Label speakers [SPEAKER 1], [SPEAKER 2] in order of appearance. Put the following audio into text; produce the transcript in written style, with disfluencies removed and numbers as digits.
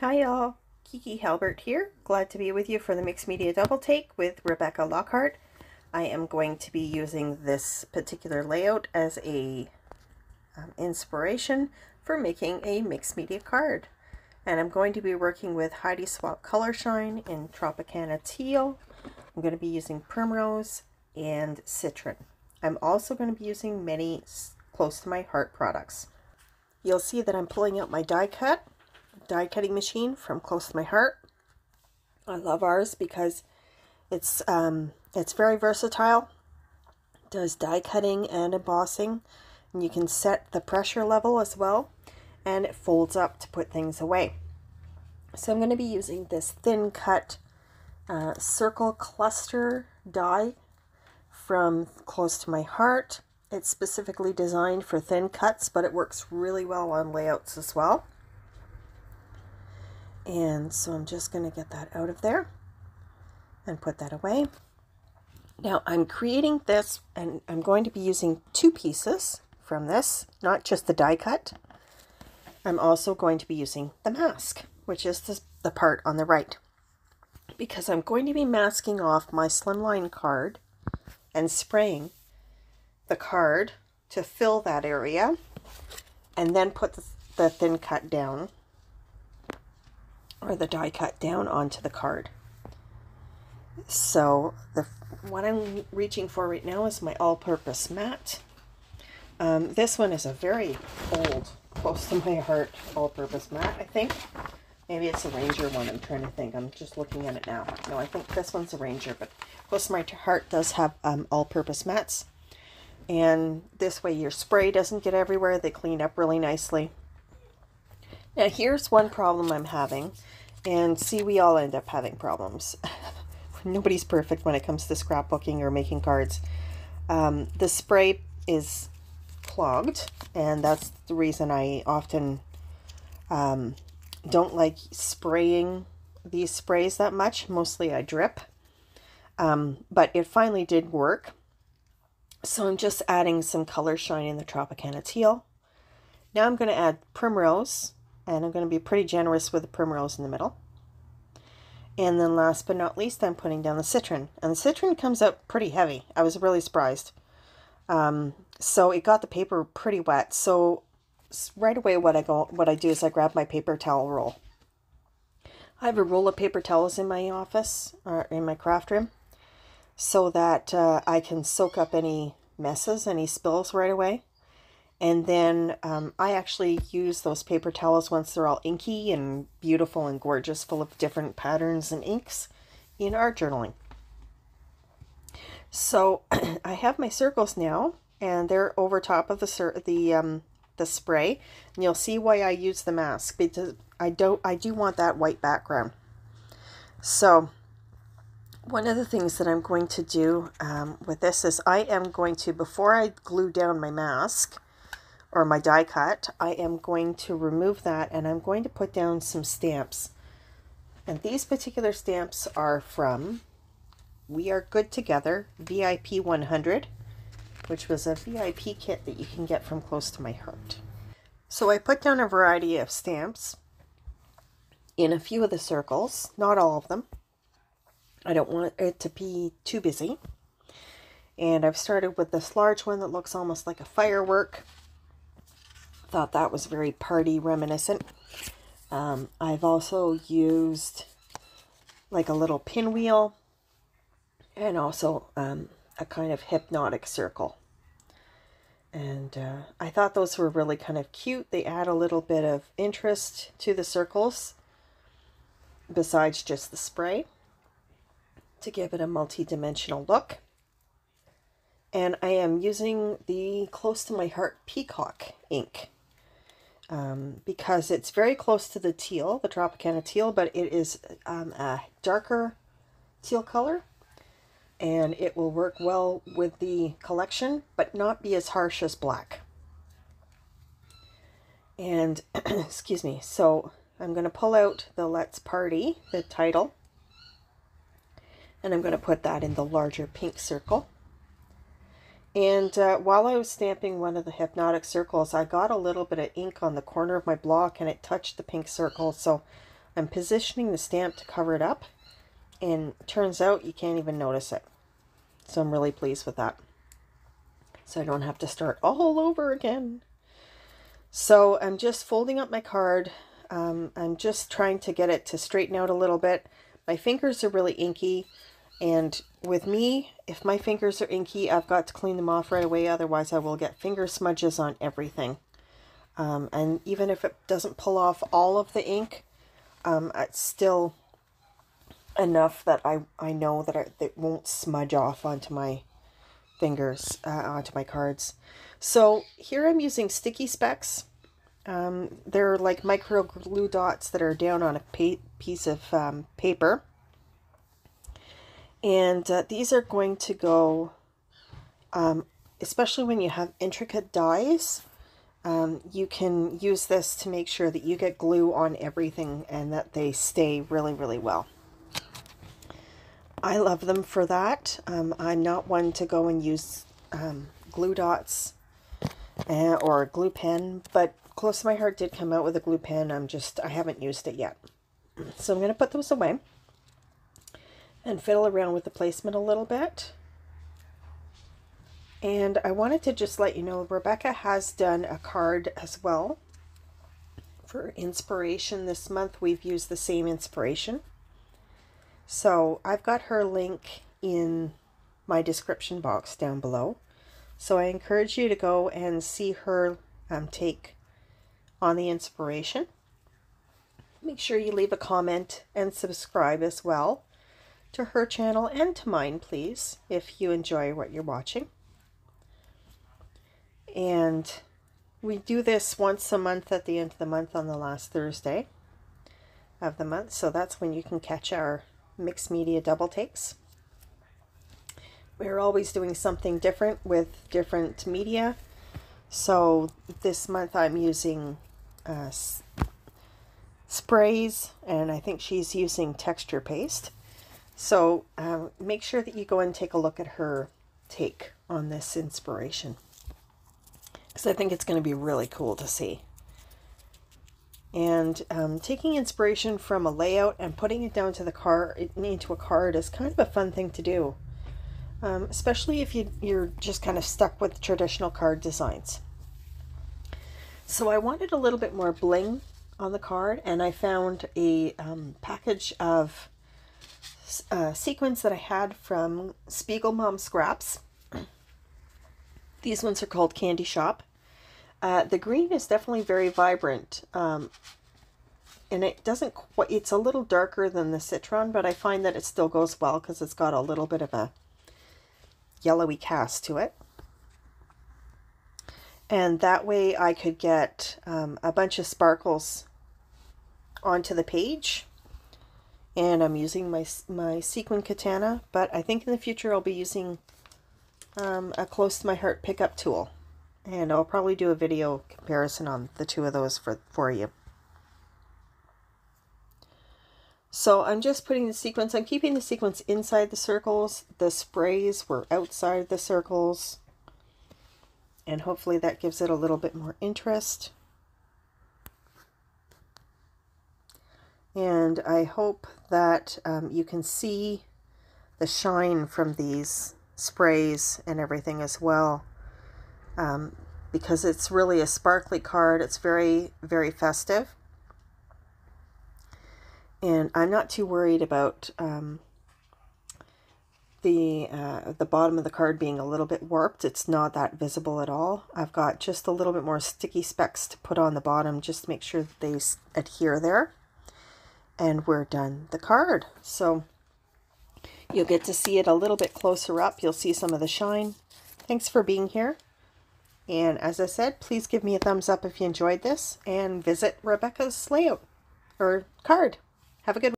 [SPEAKER 1] Hi y'all, Kiki Halbert here. Glad to be with you for the Mixed Media Double Take with Rebecca Lockhart. I am going to be using this particular layout as a inspiration for making a mixed media card. And I'm going to be working with Heidi Swapp Color Shine in Tropicana Teal. I'm going to be using Primrose and Citron. I'm also going to be using many close to my heart products. You'll see that I'm pulling out my die cutting machine from Close to My Heart. I love ours because it's very versatile. It does die cutting and embossing, and you can set the pressure level as well, and it folds up to put things away. So I'm going to be using this thin cut circle cluster die from Close to My Heart. It's specifically designed for thin cuts, but it works really well on layouts as well. And so I'm just going to get that out of there and put that away. Now I'm creating this, and I'm going to be using two pieces from this, not just the die cut. I'm also going to be using the mask, which is the part on the right, because I'm going to be masking off my slimline card and spraying the card to fill that area, and then put the thin cut down, or the die cut down onto the card. So what I'm reaching for right now is my all-purpose mat. This one is a very old, Close to My Heart all-purpose mat, I think. Maybe it's a Ranger one, I'm trying to think. I'm just looking at it now. No, I think this one's a Ranger, but Close to My Heart does have all-purpose mats. And this way your spray doesn't get everywhere. They clean up really nicely. Now here's one problem I'm having. And see, we all end up having problems. Nobody's perfect when it comes to scrapbooking or making cards. The spray is clogged, and that's the reason I often don't like spraying these sprays that much. Mostly I drip. But it finally did work. So I'm just adding some Color Shine in the Tropicana Teal. Now I'm going to add Primrose, and I'm going to be pretty generous with the Primrose in the middle. And then last but not least, I'm putting down the Citron. And the Citron comes out pretty heavy. I was really surprised. So it got the paper pretty wet. So right away what I do is I grab my paper towel roll. I have a roll of paper towels in my office, or in my craft room, so that I can soak up any messes, any spills right away. And then I actually use those paper towels once they're all inky and beautiful and gorgeous, full of different patterns and inks, in art journaling. So I have my circles now, and they're over top of the spray. And you'll see why I use the mask, because I do want that white background. So one of the things that I'm going to do with this is I am going to, before I glue down my mask, or my die cut, I am going to remove that, and I'm going to put down some stamps. And these particular stamps are from We Are Good Together VIP 100, which was a VIP kit that you can get from Close to My Heart. So I put down a variety of stamps in a few of the circles, not all of them. I don't want it to be too busy. And I've started with this large one that looks almost like a firework. Thought that was very party reminiscent. I've also used like a little pinwheel, and also a kind of hypnotic circle. And I thought those were really kind of cute. They add a little bit of interest to the circles besides just the spray, to give it a multi-dimensional look. And I am using the Close to My Heart Peacock ink. Because it's very close to the teal, the Tropicana Teal, but it is a darker teal color, and it will work well with the collection, but not be as harsh as black. And, excuse me, so I'm going to pull out the Let's Party, the title, and I'm going to put that in the larger pink circle. And while I was stamping one of the hypnotic circles, I got a little bit of ink on the corner of my block, and it touched the pink circle. So I'm positioning the stamp to cover it up, and it turns out you can't even notice it. So I'm really pleased with that. So I don't have to start all over again. So I'm just folding up my card. I'm just trying to get it to straighten out a little bit. My fingers are really inky, and with me, if my fingers are inky, I've got to clean them off right away, otherwise I will get finger smudges on everything. And even if it doesn't pull off all of the ink, it's still enough that I know that it won't smudge off onto my fingers, onto my cards. So here I'm using Sticky Specs. They're like micro glue dots that are down on a piece of paper. And these are going to go, especially when you have intricate dies, you can use this to make sure that you get glue on everything and that they stay really, really well. I love them for that. I'm not one to go and use glue dots or a glue pen, but Close to My Heart did come out with a glue pen. I haven't used it yet. So I'm going to put those away and fiddle around with the placement a little bit. And I wanted to just let you know, Rebecca has done a card as well for inspiration this month. We've used the same inspiration. So I've got her link in my description box down below. So I encourage you to go and see her take on the inspiration. Make sure you leave a comment and subscribe as well to her channel and to mine, please, if you enjoy what you're watching. And we do this once a month at the end of the month on the last Thursday of the month. So that's when you can catch our mixed media double takes. We're always doing something different with different media. So this month I'm using sprays, and I think she's using texture paste. So make sure that you go and take a look at her take on this inspiration, because I think it's going to be really cool to see. And taking inspiration from a layout and putting it down to the card, into a card, is kind of a fun thing to do, especially if you're just kind of stuck with traditional card designs. So I wanted a little bit more bling on the card, and I found a package of sequins that I had from Spiegel Mom Scraps. These ones are called Candy Shop. The green is definitely very vibrant, and it doesn't quite, it's a little darker than the Citron, but I find that it still goes well because it's got a little bit of a yellowy cast to it. And that way I could get a bunch of sparkles onto the page. And I'm using my sequin katana, but I think in the future I'll be using a Close to My Heart pickup tool. And I'll probably do a video comparison on the two of those for you. So I'm just putting the sequins, I'm keeping the sequins inside the circles. The sprays were outside the circles. And hopefully that gives it a little bit more interest. And I hope that you can see the shine from these sprays and everything as well. Because it's really a sparkly card. It's very, very festive. And I'm not too worried about the bottom of the card being a little bit warped. It's not that visible at all. I've got just a little bit more sticky specs to put on the bottom just to make sure that they adhere there. And we're done the card. So you'll get to see it a little bit closer up. You'll see some of the shine. Thanks for being here. And as I said, please give me a thumbs up if you enjoyed this, and visit Rebecca's layout or card. Have a good one.